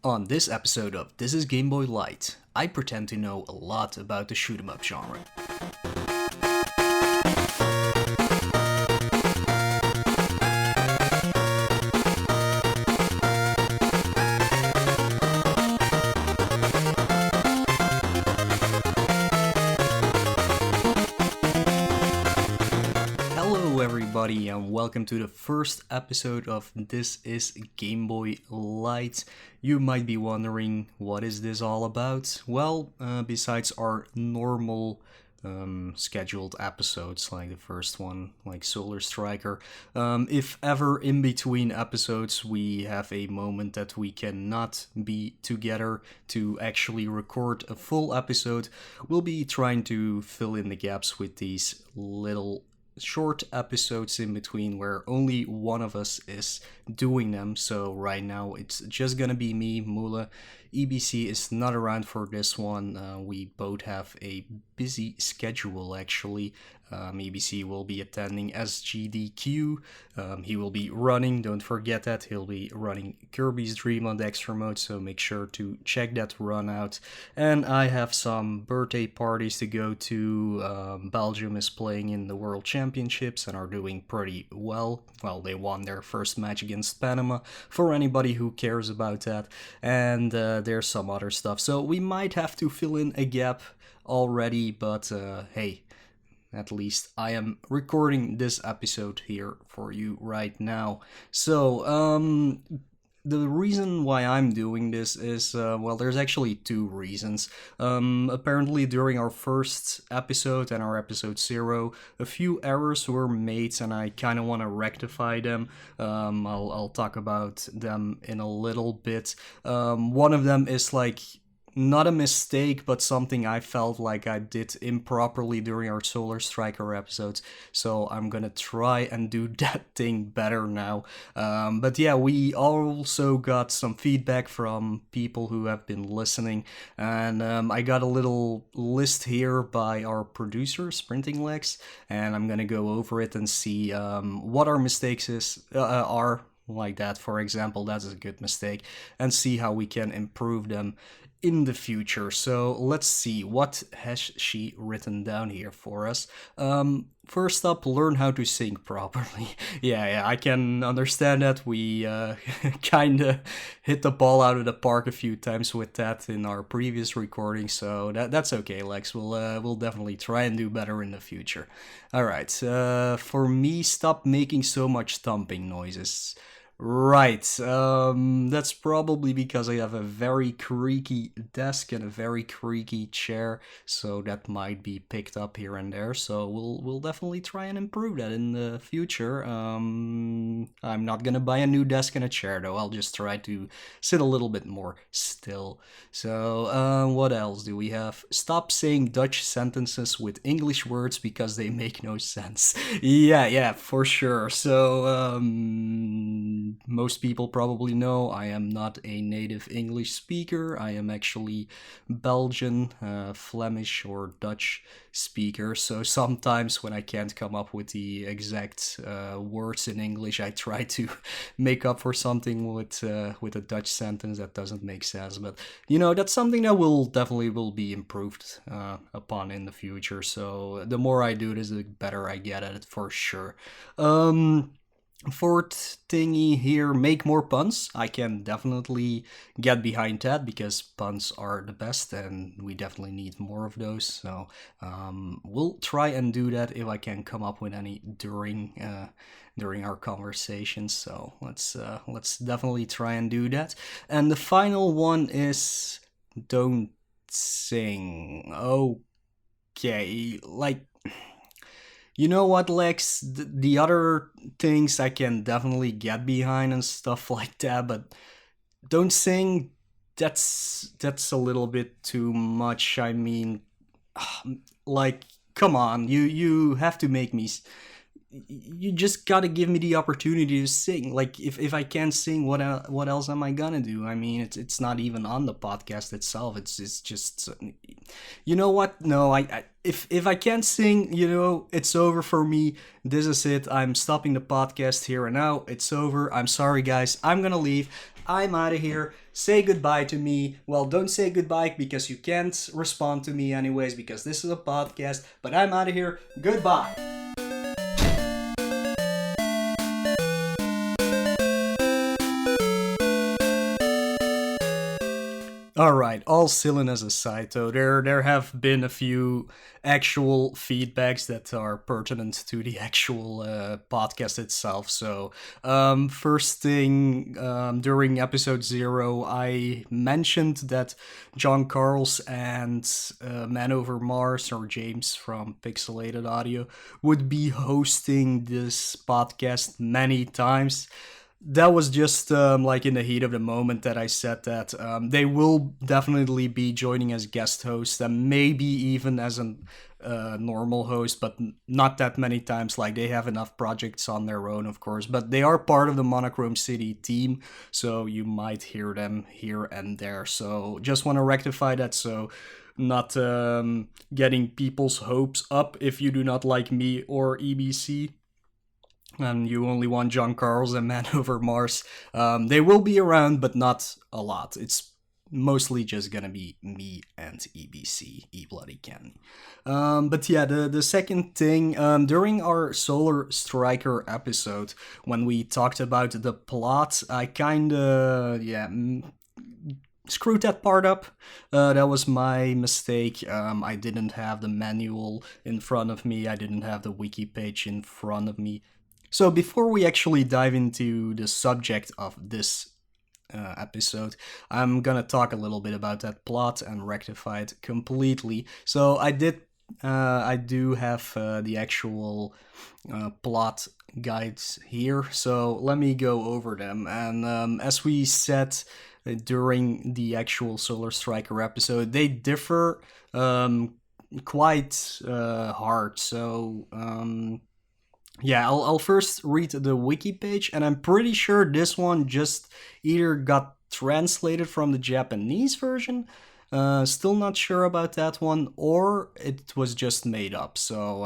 On this episode of This is Game Boy Lite, I pretend to know a lot about the shoot 'em up genre. Hello everybody and welcome to the first episode of This is Game Boy Lite. You might be wondering, what is this all about? Well, besides our normal scheduled episodes like the first one, like Solar Striker, if ever in between episodes we have a moment that we cannot be together to actually record a full episode, we'll be trying to fill in the gaps with these little short episodes in between where only one of us is doing them. So right now it's just gonna be me, Moelle. EBC is not around for this one. We both have a busy schedule actually. EBC will be attending SGDQ. He will be running, don't forget that, he'll be running Kirby's Dream on the extra mode, so make sure to check that run out. And I have some birthday parties to go to. Belgium is playing in the World Championships and are doing pretty well. Well, they won their first match against Panama, for anybody who cares about that. And there's some other stuff, so we might have to fill in a gap already, but hey, at least I am recording this episode here for you right now. So, the reason why I'm doing this is, well, there's actually two reasons. Apparently, during our first episode and our episode 0, a few errors were made, and I kind of want to rectify them. I'll talk about them in a little bit. One of them is like not a mistake, but something I felt like I did improperly during our Solar Striker episodes, so I'm gonna try and do that thing better now. But yeah, we also got some feedback from people who have been listening, and I got a little list here by our producer, SprintingLegs, and I'm gonna go over it and see what our mistakes are. Like that, for example, that's a good mistake, and see how we can improve them in the future. So let's see, what has she written down here for us? First up, learn how to sing properly. yeah, I can understand that. We kinda hit the ball out of the park a few times with that in our previous recording, so that's okay, Lex. We'll definitely try and do better in the future. All right, for me, stop making so much thumping noises. Right, that's probably because I have a very creaky desk and a very creaky chair, so that might be picked up here and there, so we'll definitely try and improve that in the future. I'm not gonna buy a new desk and a chair though, I'll just try to sit a little bit more still. So, what else do we have? Stop saying Dutch sentences with English words because they make no sense. Yeah, for sure. So, most people probably know I am not a native English speaker. I am actually Belgian, Flemish, or Dutch speaker. So sometimes when I can't come up with the exact words in English, I try to make up for something with a Dutch sentence that doesn't make sense. But that's something that will definitely be improved upon in the future. So the more I do this, the better I get at it for sure. Fourth thingy here, make more puns. I can definitely get behind that because puns are the best and we definitely need more of those. So we'll try and do that if I can come up with any during our conversations. So let's definitely try and do that. And the final one is don't sing. Okay, like, you know what, Lex? The other things I can definitely get behind and stuff like that, but don't sing. That's a little bit too much. I mean, like, come on, you have to make me. You just gotta give me the opportunity to sing. Like, if I can't sing, what else am I gonna do? I mean, it's not even on the podcast itself. It's just, you know what? No, if I can't sing, it's over for me. This is it. I'm stopping the podcast here and now. It's over. I'm sorry, guys. I'm gonna leave. I'm out of here. say goodbye to me. Well, don't say goodbye because you can't respond to me anyways because this is a podcast, but I'm out of here. Goodbye. All right, all silliness aside, though, there have been a few actual feedbacks that are pertinent to the actual podcast itself. So, first thing, during episode 0, I mentioned that John Carls and Man Over Mars, or James from Pixelated Audio, would be hosting this podcast many times. That was just like in the heat of the moment that I said that they will definitely be joining as guest hosts and maybe even as a normal host, but not that many times. Like they have enough projects on their own, of course, but they are part of the Monochrome City team, so you might hear them here and there. So just want to rectify that, so not getting people's hopes up if you do not like me or EBC and you only want John Carls and Man Over Mars. They will be around, but not a lot. It's mostly just gonna be me and EBC, eBloodyCandy. But yeah, the second thing, during our Solar Striker episode, when we talked about the plot, I kinda, screwed that part up. That was my mistake. I didn't have the manual in front of me. I didn't have the wiki page in front of me. So before we actually dive into the subject of this episode, I'm gonna talk a little bit about that plot and rectify it completely. So I do have the actual plot guides here, so let me go over them. And as we said during the actual Solar Striker episode, they differ quite hard. So yeah, I'll first read the wiki page, and I'm pretty sure this one just either got translated from the Japanese version, still not sure about that one, or it was just made up. So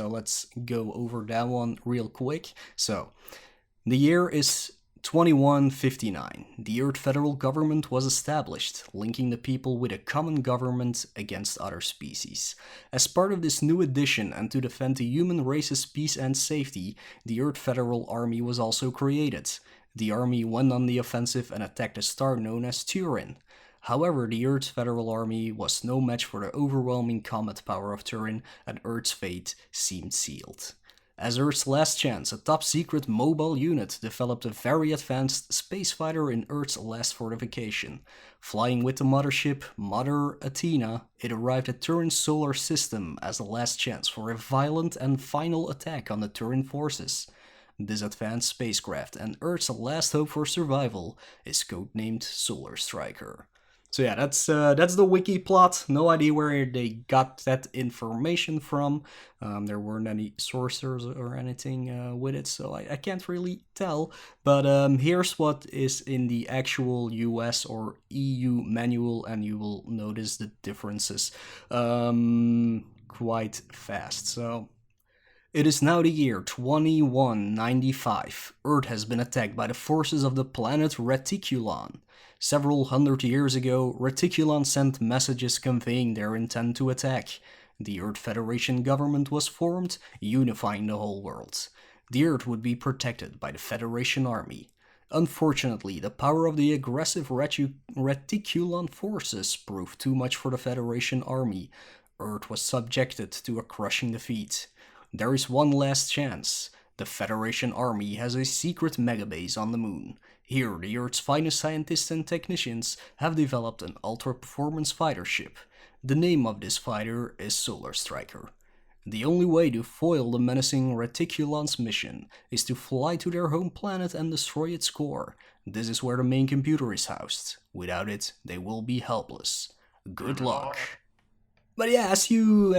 let's go over that one real quick. So the year is 2159. The Earth federal government was established, linking the people with a common government against other species. As part of this new addition and to defend the human race's peace and safety, the Earth Federal Army was also created. The army went on the offensive and attacked a star known as Turin. However, the Earth's Federal Army was no match for the overwhelming combat power of Turin, and Earth's fate seemed sealed. As Earth's last chance, a top-secret mobile unit developed a very advanced space fighter in Earth's last fortification. Flying with the mothership, Mother Athena, it arrived at Turin's solar system as a last chance for a violent and final attack on the Turin forces. This advanced spacecraft and Earth's last hope for survival is codenamed Solar Striker. So yeah, that's the wiki plot. No idea where they got that information from. There weren't any sources or anything with it, so I can't really tell. But here's what is in the actual US or EU manual, and you will notice the differences quite fast. So it is now the year 2195. Earth has been attacked by the forces of the planet Reticulon. Several hundred years ago, Reticulon sent messages conveying their intent to attack. The Earth Federation government was formed, unifying the whole world. The Earth would be protected by the Federation Army. Unfortunately, the power of the aggressive Reticulon forces proved too much for the Federation Army. Earth was subjected to a crushing defeat. There is one last chance. The Federation Army has a secret megabase on the moon. Here, the Earth's finest scientists and technicians have developed an ultra-performance fighter ship. The name of this fighter is Solar Striker. The only way to foil the menacing Reticulon's mission is to fly to their home planet and destroy its core. This is where the main computer is housed. Without it, they will be helpless. Good luck. But yeah, as you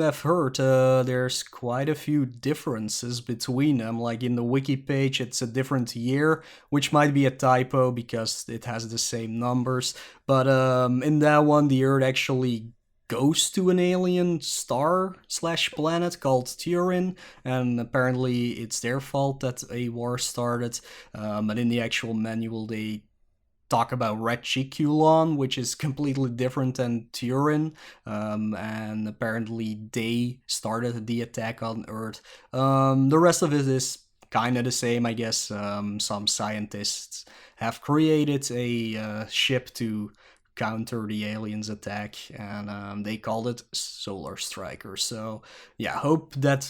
have heard, there's quite a few differences between them. Like in the wiki page, it's a different year, which might be a typo because it has the same numbers. But in that one, the Earth actually goes to an alien star/planet called Turin, and apparently it's their fault that a war started. But in the actual manual, they talk about reticulon, which is completely different than Turin, and apparently they started the attack on Earth. The rest of it is kind of the same, I guess. Some scientists have created a ship to counter the aliens' attack, and they called it Solar Striker. So yeah, hope that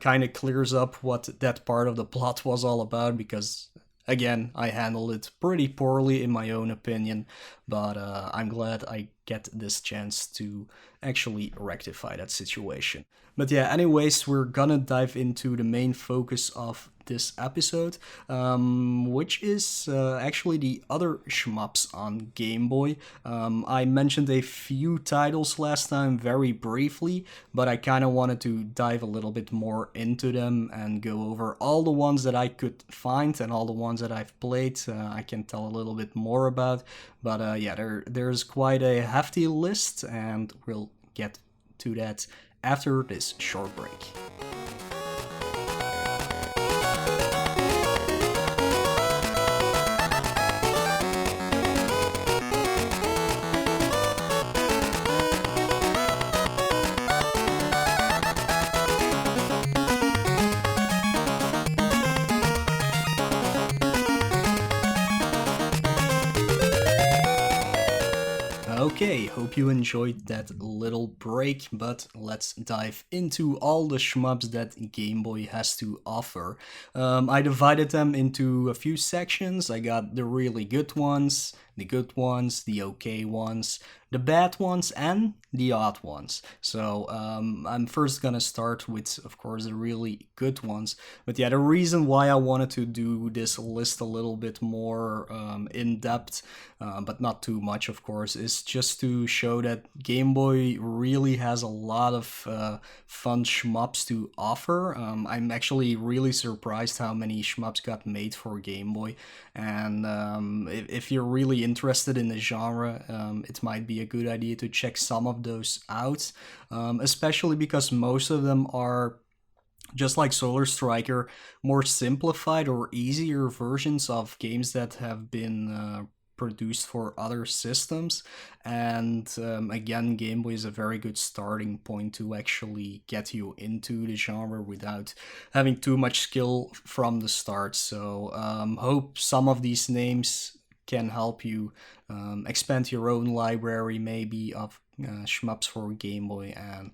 kind of clears up what that part of the plot was all about, because again, I handled it pretty poorly in my own opinion, but I'm glad I get this chance to actually rectify that situation. But yeah, anyways, we're gonna dive into the main focus of this episode, which is actually the other shmups on Game Boy. I mentioned a few titles last time very briefly, but I kind of wanted to dive a little bit more into them and go over all the ones that I could find and all the ones that I've played. I can tell a little bit more about, but yeah, there's quite a hefty list, and we'll get to that after this short break. Okay, hope you enjoyed that little break, but let's dive into all the shmups that Game Boy has to offer. I divided them into a few sections. I got the really good ones, the okay ones, the bad ones, and the odd ones. So I'm first gonna start with, of course, the really good ones. But yeah, the reason why I wanted to do this list a little bit more in depth, but not too much, of course, is just to show that Game Boy really has a lot of fun shmups to offer. I'm actually really surprised how many shmups got made for Game Boy, and if you're really interested in the genre, it might be a good idea to check some of those out, especially because most of them are, just like Solar Striker, more simplified or easier versions of games that have been produced for other systems. And again, Game Boy is a very good starting point to actually get you into the genre without having too much skill from the start. So hope some of these names can help you expand your own library maybe of shmups for Game Boy, and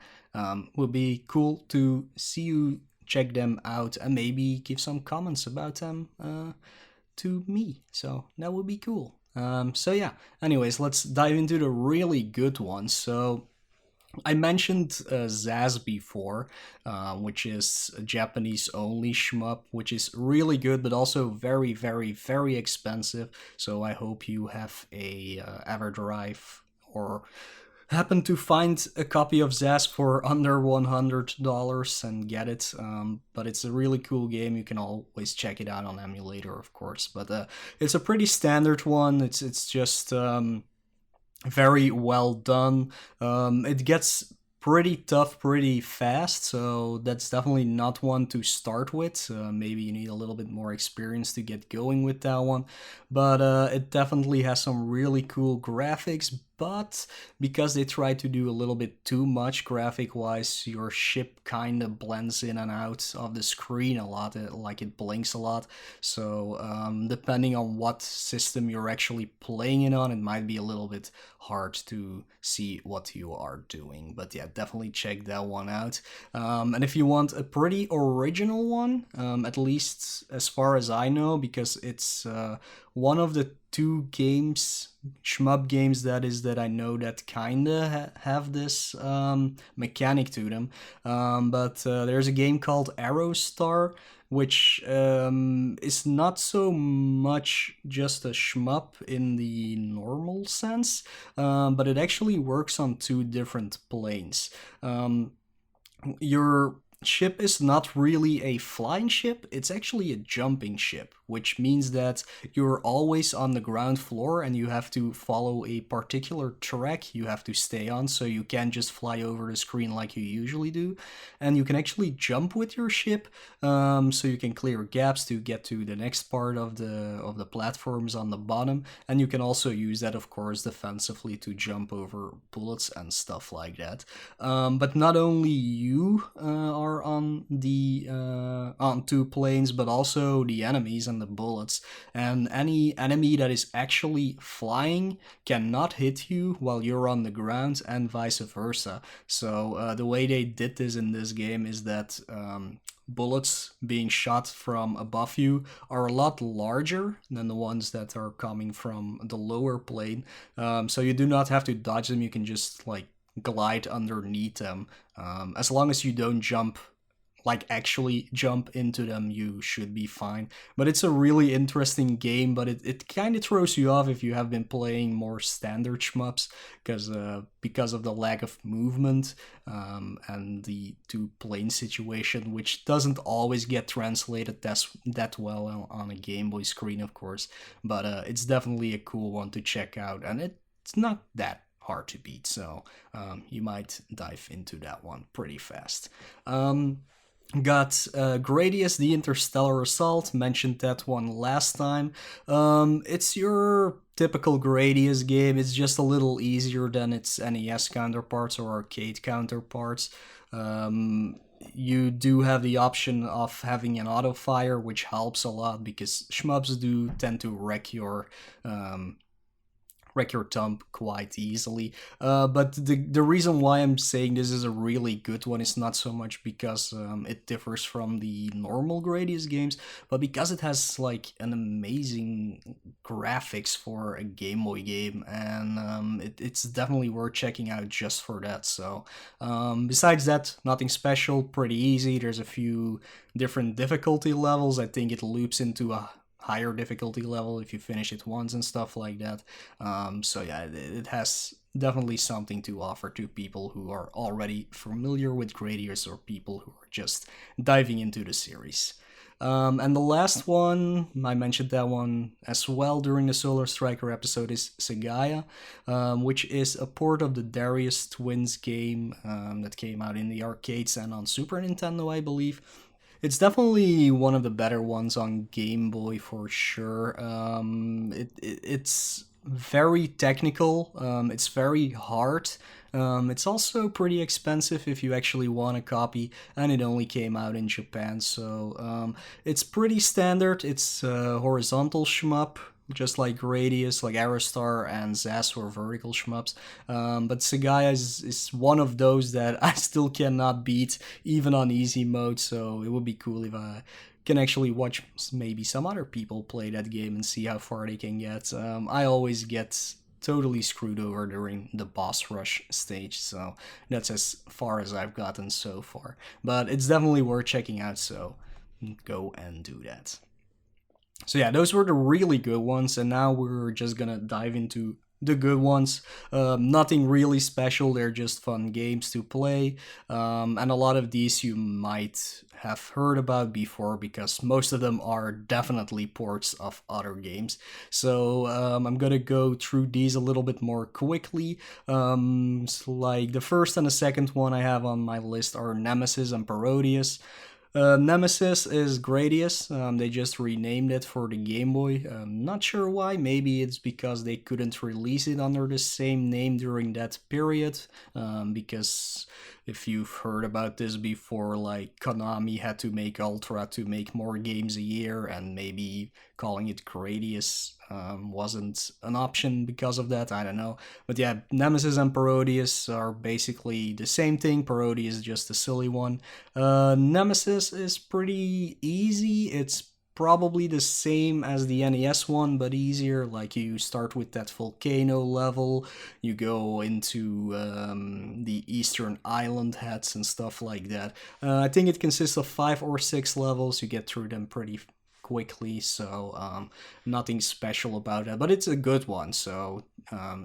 would be cool to see you check them out and maybe give some comments about them to me. So that would be cool. So yeah, anyways, let's dive into the really good ones. So I mentioned Zaz before, which is a Japanese only shmup, which is really good, but also very, very, very expensive. So I hope you have a EverDrive or happen to find a copy of Zaz for under $100 and get it. But it's a really cool game. You can always check it out on emulator, of course. But it's a pretty standard one. It's just very well done. It gets pretty tough pretty fast, so that's definitely not one to start with. Maybe you need a little bit more experience to get going with that one, but it definitely has some really cool graphics. But because they try to do a little bit too much graphic wise, your ship kind of blends in and out of the screen a lot, like it blinks a lot. So depending on what system you're actually playing it on, it might be a little bit hard to see what you are doing. But yeah, definitely check that one out. And if you want a pretty original one, at least as far as I know, because it's one of the two games, shmup games that I know that kinda have this mechanic to them. But there's a game called Aerostar, which is not so much just a shmup in the normal sense, but it actually works on two different planes. Your ship is not really a flying ship, it's actually a jumping ship, which means that you're always on the ground floor and you have to follow a particular track you have to stay on, so you can't just fly over the screen like you usually do. And you can actually jump with your ship, so you can clear gaps to get to the next part of the platforms on the bottom. And you can also use that, of course, defensively to jump over bullets and stuff like that. But not only you are on the on two planes, but also the enemies and the bullets. And any enemy that is actually flying cannot hit you while you're on the ground, and vice versa. So the way they did this in this game is that bullets being shot from above you are a lot larger than the ones that are coming from the lower plane. So you do not have to dodge them, you can just like glide underneath them. As long as you don't jump, like actually jump into them, you should be fine. But it's a really interesting game, but it kind of throws you off if you have been playing more standard shmups, because of the lack of movement and the two plane situation, which doesn't always get translated that well on a Game Boy screen, of course. But it's definitely a cool one to check out, and it's not that hard to beat, so you might dive into that one pretty fast. Got Gradius, the Interstellar Assault, mentioned that one last time. It's your typical Gradius game, it's just a little easier than its NES counterparts or arcade counterparts. You do have the option of having an auto fire, which helps a lot because shmups do tend to wreck your thumb quite easily. But the reason why I'm saying this is a really good one is not so much because it differs from the normal Gradius games, but because it has like an amazing graphics for a Game Boy game, and it's definitely worth checking out just for that. So besides that, nothing special, pretty easy. There's a few different difficulty levels. I think it loops into a higher difficulty level if you finish it once and stuff like that. So yeah, it has definitely something to offer to people who are already familiar with Gradius or people who are just diving into the series. And the last one, I mentioned that one as well during the Solar Striker episode, is Segaya, which is a port of the Darius Twins game that came out in the arcades and on Super Nintendo, I believe. It's definitely one of the better ones on Game Boy for sure. It's very technical, it's very hard. It's also pretty expensive if you actually want a copy, and it only came out in Japan, so it's pretty standard. It's a horizontal shmup, just like Gradius, like Aerostar and Zaz were vertical shmups. But Segaya is one of those that I still cannot beat, even on easy mode, so it would be cool if I can actually watch maybe some other people play that game and see how far they can get. I always get totally screwed over during the boss rush stage, so that's as far as I've gotten so far. But it's definitely worth checking out, so go and do that. So yeah, those were the really good ones, and now we're just gonna dive into the good ones. Nothing really special, they're just fun games to play, and a lot of these you might have heard about before because most of them are definitely ports of other games. So I'm gonna go through these a little bit more quickly. Like the first and the second one I have on my list are Nemesis and Parodius. Nemesis is Gradius. They just renamed it for the Game Boy. Not sure why. Maybe it's because they couldn't release it under the same name during that period. Because if you've heard about this before, like Konami had to make Ultra to make more games a year, and maybe calling it Gradius wasn't an option because of that. I don't know. But yeah, Nemesis and Parodius are basically the same thing. Parodius is just a silly one. Nemesis is pretty easy. It's probably the same as the NES one, but easier. Like you start with that volcano level, you go into the Eastern Island heads and stuff like that. I think it consists of 5 or 6 levels. You get through them pretty quickly, so nothing special about it, but it's a good one, so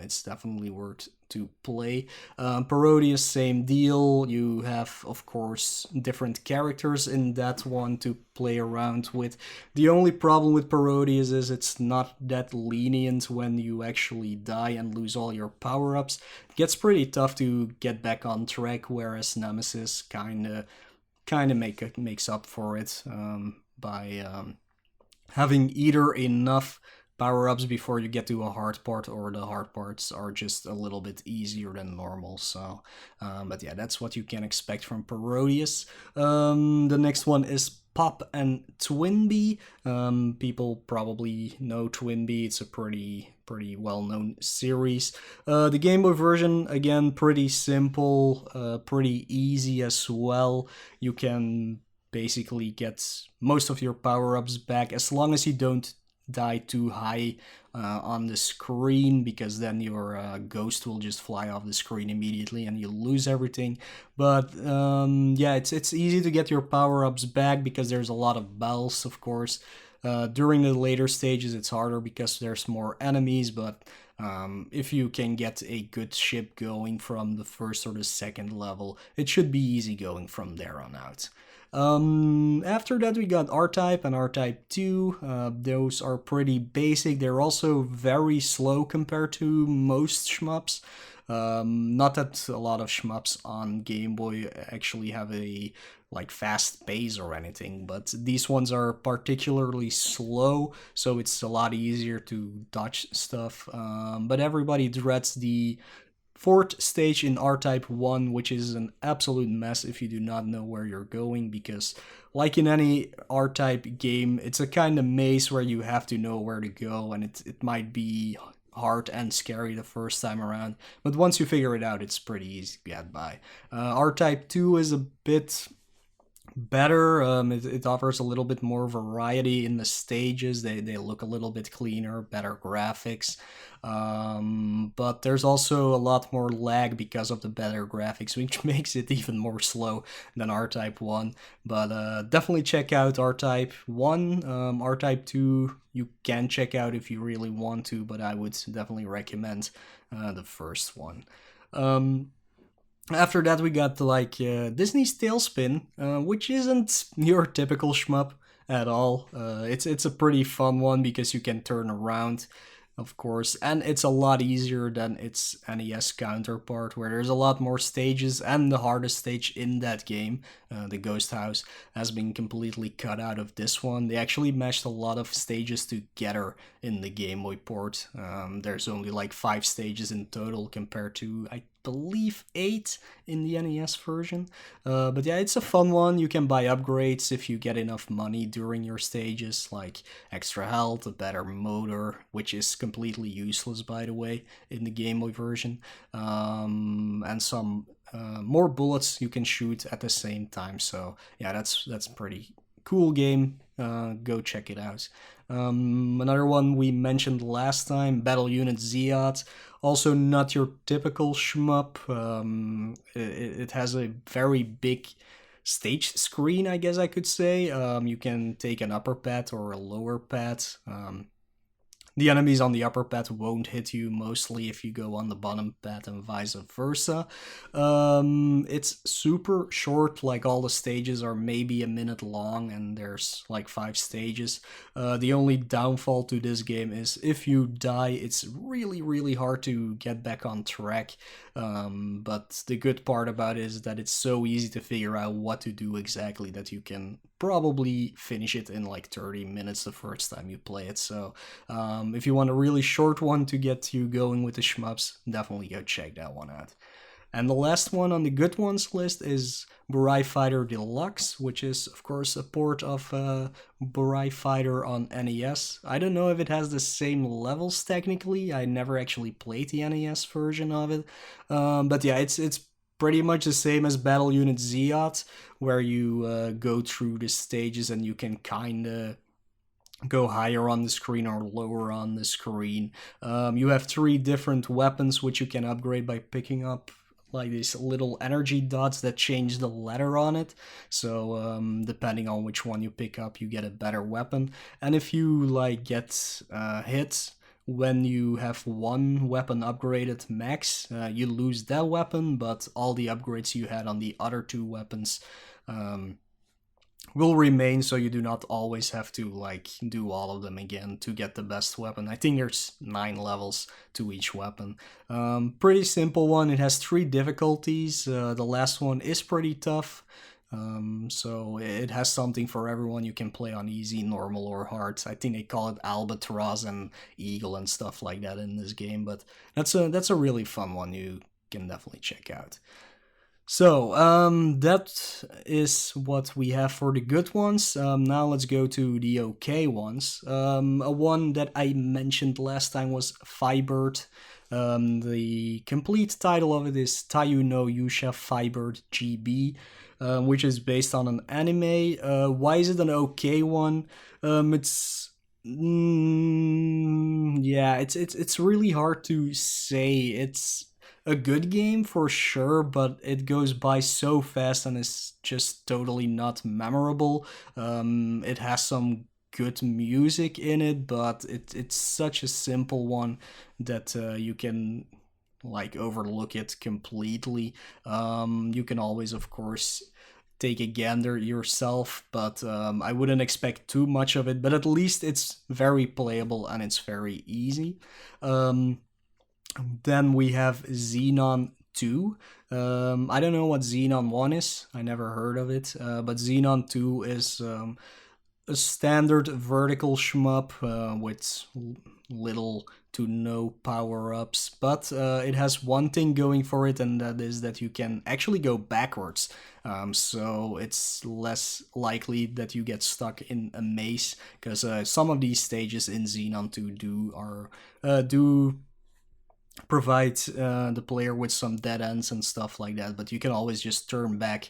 it's definitely worth to play. Parodius, same deal. You have, of course, different characters in that one to play around with. The only problem with Parodius is it's not that lenient when you actually die and lose all your power-ups. It gets pretty tough to get back on track, whereas Nemesis kinda makes up for it by having either enough power-ups before you get to a hard part, or the hard parts are just a little bit easier than normal. So but yeah, that's what you can expect from Parodius. The next one is Pop and Twinbee. People probably know Twinbee. It's a pretty well-known series. The Game Boy version, again, pretty simple, pretty easy as well. You can basically get most of your power-ups back as long as you don't die too high on the screen, because then your ghost will just fly off the screen immediately and you'll lose everything. But yeah, it's easy to get your power-ups back because there's a lot of bells, of course. During the later stages it's harder because there's more enemies, but if you can get a good ship going from the first or the second level, it should be easy going from there on out. After that we got R-Type and R-Type 2. Those are pretty basic. They're also very slow compared to most shmups. Not that a lot of shmups on Game Boy actually have a like fast pace or anything, but these ones are particularly slow, so it's a lot easier to dodge stuff. But everybody dreads the fourth stage in R-Type 1, which is an absolute mess if you do not know where you're going, because like in any R-Type game, it's a kind of maze where you have to know where to go, and it might be hard and scary the first time around, but once you figure it out, it's pretty easy to get by. R-Type 2 is a bit better. It offers a little bit more variety in the stages. They look a little bit cleaner, better graphics. But there's also a lot more lag because of the better graphics, which makes it even more slow than R-Type 1. But definitely check out R-Type 1. R-Type 2 you can check out if you really want to, but I would definitely recommend the first one. After that we got like Disney's Tailspin, which isn't your typical shmup at all. It's a pretty fun one because you can turn around, of course, and it's a lot easier than its NES counterpart, where there's a lot more stages, and the hardest stage in that game, the Ghost House, has been completely cut out of this one. They actually meshed a lot of stages together in the Game Boy port. There's only like 5 stages in total compared to, I believe, 8 in the NES version. But yeah, it's a fun one. You can buy upgrades if you get enough money during your stages, like extra health, a better motor, which is completely useless, by the way, in the Game Boy version, and some more bullets you can shoot at the same time. So yeah, that's pretty cool game. Go check it out. Another one we mentioned last time, Battle Unit Zeot. Also not your typical shmup. It has a very big stage screen, I guess I could say. You can take an upper pad or a lower pad. The enemies on the upper pad won't hit you mostly if you go on the bottom pad, and vice versa. It's super short, like all the stages are maybe a minute long, and there's like 5 stages. The only downfall to this game is if you die, it's really hard to get back on track. But the good part about it is that it's so easy to figure out what to do exactly that you can probably finish it in like 30 minutes the first time you play it. So if you want a really short one to get you going with the shmups, definitely go check that one out. And the last one on the good ones list is Burai Fighter Deluxe, which is of course a port of Burai Fighter on NES. I don't know if it has the same levels technically. I never actually played the NES version of it. But yeah, it's pretty much the same as Battle Unit Zeot, where you go through the stages and you can kinda go higher on the screen or lower on the screen. You have 3 different weapons which you can upgrade by picking up like these little energy dots that change the letter on it. So depending on which one you pick up, you get a better weapon. And if you like get hit when you have one weapon upgraded max, you lose that weapon, but all the upgrades you had on the other two weapons will remain, so you do not always have to like do all of them again to get the best weapon. I think there's 9 levels to each weapon. Pretty simple one. It has 3 difficulties. The last one is pretty tough. So it has something for everyone. You can play on easy, normal, or hard. I think they call it albatross and eagle and stuff like that in this game, but that's a really fun one. You can definitely check out. So that is what we have for the good ones. Now let's go to the okay ones. A one that I mentioned last time was Firebird. The complete title of it is Tayu no Yusha Firebird GB. Which is based on an anime. Why is it an okay one? It's really hard to say. It's a good game for sure, but it goes by so fast and is just totally not memorable. It has some good music in it, but it's such a simple one that you can like overlook it completely. You can always, of course, take a gander yourself, but I wouldn't expect too much of it. But at least it's very playable and it's very easy. Then we have Xenon 2. I don't know what Xenon 1 is. I never heard of it. But Xenon 2 is a standard vertical shmup with little to no power-ups, but it has one thing going for it, and that is that you can actually go backwards. So it's less likely that you get stuck in a maze, because some of these stages in Xenon 2 do provide the player with some dead ends and stuff like that, but you can always just turn back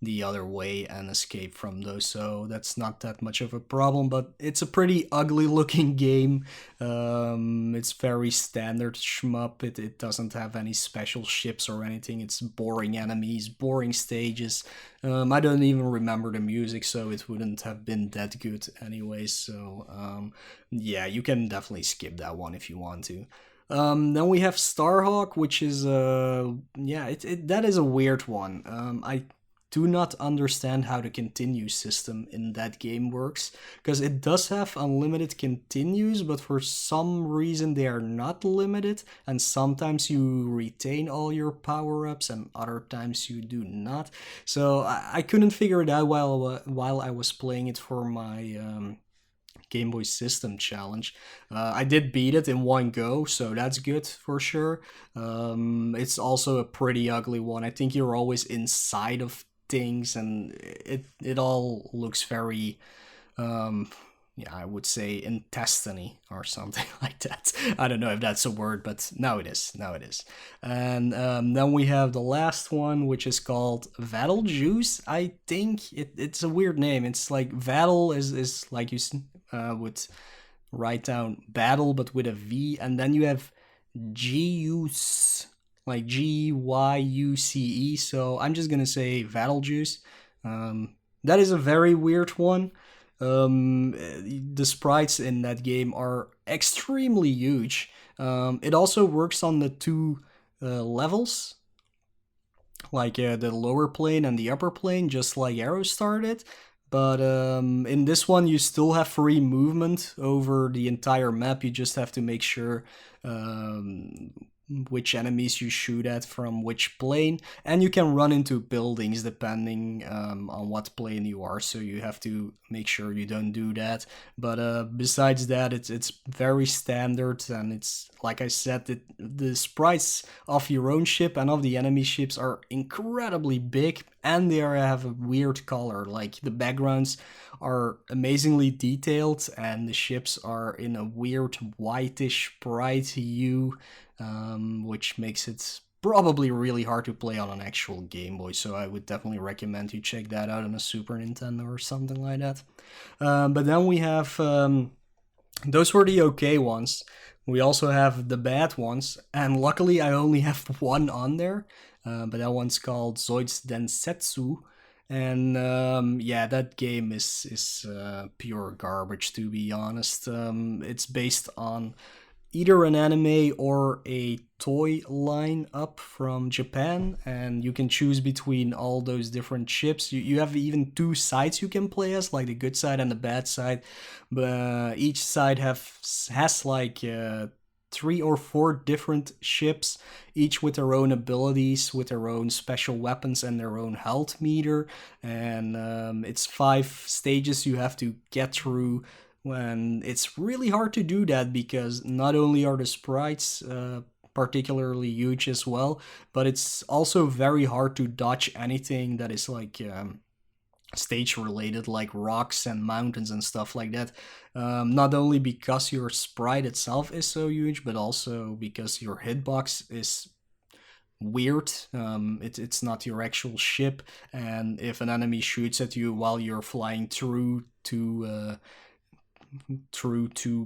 the other way and escape from those, so that's not that much of a problem. But it's a pretty ugly looking game. It's very standard shmup. It doesn't have any special ships or anything. It's boring enemies, boring stages. I don't even remember the music, so it wouldn't have been that good anyways. So yeah, you can definitely skip that one if you want to. Then we have Starhawk, which is that is a weird one. I do not understand how the continue system in that game works, because it does have unlimited continues, but for some reason they are not limited, and sometimes you retain all your power-ups and other times you do not. So I couldn't figure it out while I was playing it for my Game Boy System challenge. I did beat it in one go, so that's good for sure. It's also a pretty ugly one. I think you're always inside of things, and it all looks very I would say intestine or something like that. I don't know if that's a word, but now it is. And then we have the last one, which is called Vattle Juice. I think it's a weird name. It's like Vattle is like you would write down battle, but with a V, and then you have Juice, like Gyuce. So I'm just gonna say Vattle Juice. That is a very weird one. The sprites in that game are extremely huge. It also works on the 2 levels, like the lower plane and the upper plane, just like Aerostar did. But in this one, you still have free movement over the entire map. You just have to make sure which enemies you shoot at from which plane, and you can run into buildings depending on what plane you are, so you have to make sure you don't do that. But besides that, it's very standard, and it's like I said, the sprites of your own ship and of the enemy ships are incredibly big, and they have a weird color. Like the backgrounds are amazingly detailed, and the ships are in a weird whitish bright hue, which makes it probably really hard to play on an actual Game Boy, so I would definitely recommend you check that out on a Super Nintendo or something like that. But then we have, those were the okay ones. We also have the bad ones, and luckily I only have one on there, but that one's called Zoids Densetsu, and yeah, that game is pure garbage, to be honest. It's based on either an anime or a toy line up from Japan, and you can choose between all those different ships. You have even two sides you can play as, like the good side and the bad side, but each side has like 3 or 4 different ships, each with their own abilities, with their own special weapons and their own health meter. And it's 5 stages you have to get through. When it's really hard to do that because not only are the sprites particularly huge as well, but it's also very hard to dodge anything that is like stage related, like rocks and mountains and stuff like that. Not only because your sprite itself is so huge, but also because your hitbox is weird. It's not your actual ship, and if an enemy shoots at you while you're flying through 2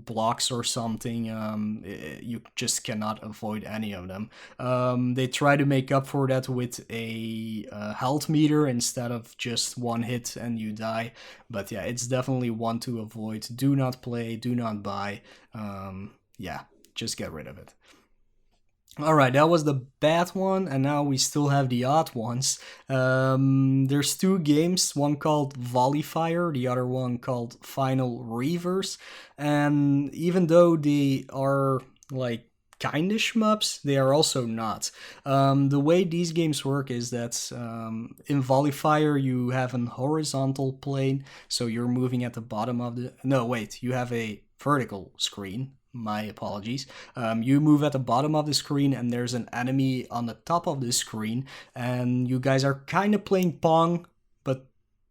blocks or something, you just cannot avoid any of them. They try to make up for that with a health meter instead of just one hit and you die. But yeah, it's definitely one to avoid. Do not play, do not buy. Yeah, just get rid of it. Alright, that was the bad one, and now we still have the odd ones. There's 2 games, one called Volleyfire, the other one called Final Reverse, and even though they are like kinda shmups, they are also not. The way these games work is that in Volleyfire you have an horizontal plane, so you're moving at the bottom of the... No, wait, you have a vertical screen. My apologies. You move at the bottom of the screen and there's an enemy on the top of the screen, and you guys are kind of playing Pong, but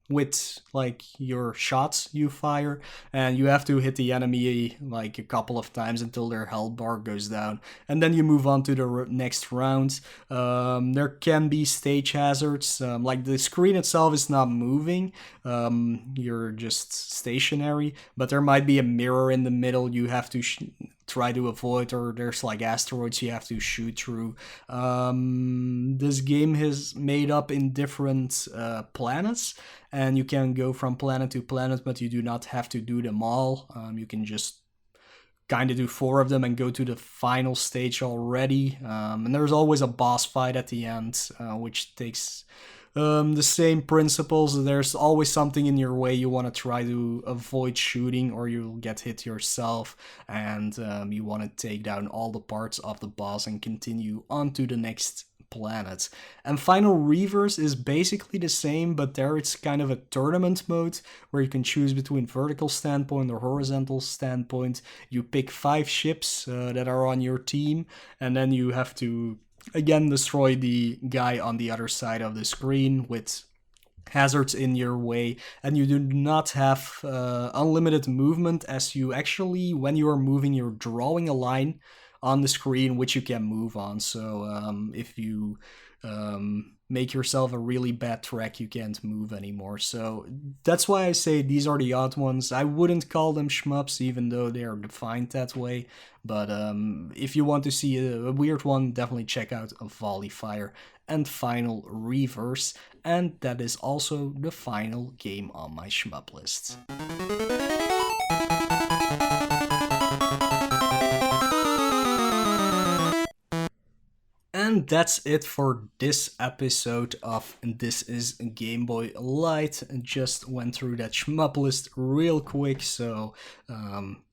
with like your shots you fire, and you have to hit the enemy like a couple of times until their health bar goes down, and then you move on to the next round. There can be stage hazards, like the screen itself is not moving, you're just stationary, but there might be a mirror in the middle you have to try to avoid, or there's like asteroids you have to shoot through. This game is made up in different planets, and you can go from planet to planet, but you do not have to do them all. You can just kind of do 4 of them and go to the final stage already. And there's always a boss fight at the end, which takes the same principles. There's always something in your way you want to try to avoid shooting, or you'll get hit yourself, and you want to take down all the parts of the boss and continue on to the next planet. And Final Reverse is basically the same, but there it's kind of a tournament mode where you can choose between vertical standpoint or horizontal standpoint. You pick 5 ships that are on your team, and then you have to again destroy the guy on the other side of the screen with hazards in your way. And you do not have unlimited movement, as you actually, when you are moving, you're drawing a line on the screen which you can move on. So if you make yourself a really bad track, you can't move anymore. So that's why I say these are the odd ones. I wouldn't call them shmups, even though they are defined that way. But if you want to see a weird one, definitely check out Volleyfire and Final Reverse. And that is also the final game on my shmup list. And that's it for this episode of This is Game Boy Lite. Just went through that shmup list real quick, so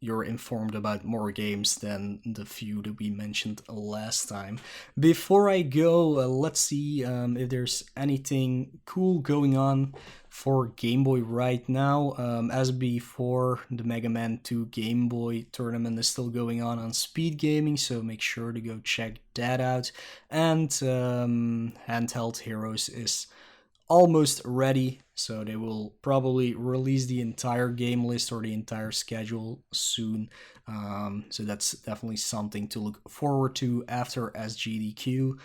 you're informed about more games than the few that we mentioned last time. Before I go, let's see if there's anything cool going on for Game Boy right now. As before, the Mega Man 2 Game Boy tournament is still going on Speed Gaming, so make sure to go check that out. And Handheld Heroes is almost ready, so they will probably release the entire game list or the entire schedule soon. So that's definitely something to look forward to after SGDQ.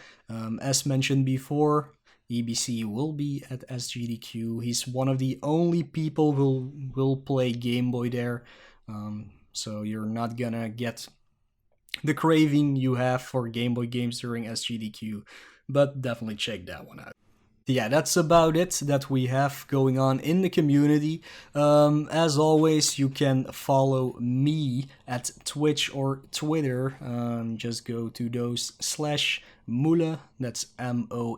As mentioned before, EBC will be at SGDQ. He's one of the only people who will play Game Boy there. So you're not gonna get the craving you have for Game Boy games during SGDQ, but definitely check that one out. Yeah, that's about it that we have going on in the community. As always, you can follow me at Twitch or Twitter. Just go to those /Moelle, that's MOELLEUH.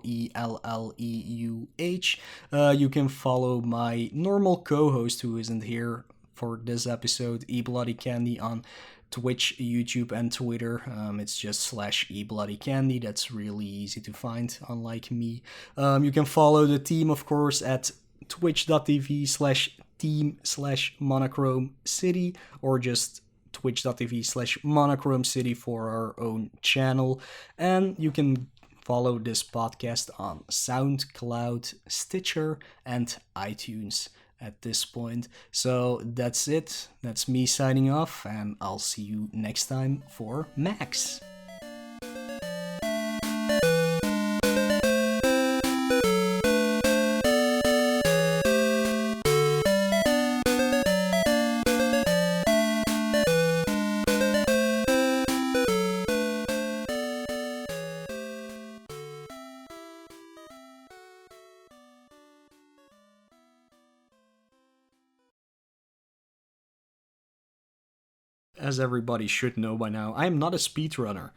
You can follow my normal co-host who isn't here for this episode, eBloodyCandy, on Twitch, YouTube, and Twitter. It's just /eBloodyCandy. That's really easy to find, unlike me. You can follow the team, of course, at twitch.tv/team/monochrome city, or just twitch.tv/monochrome city for our own channel. And you can follow this podcast on SoundCloud, Stitcher, and iTunes at this point. So that's it. That's me signing off, and I'll see you next time for Max. As everybody should know by now, I am not a speedrunner.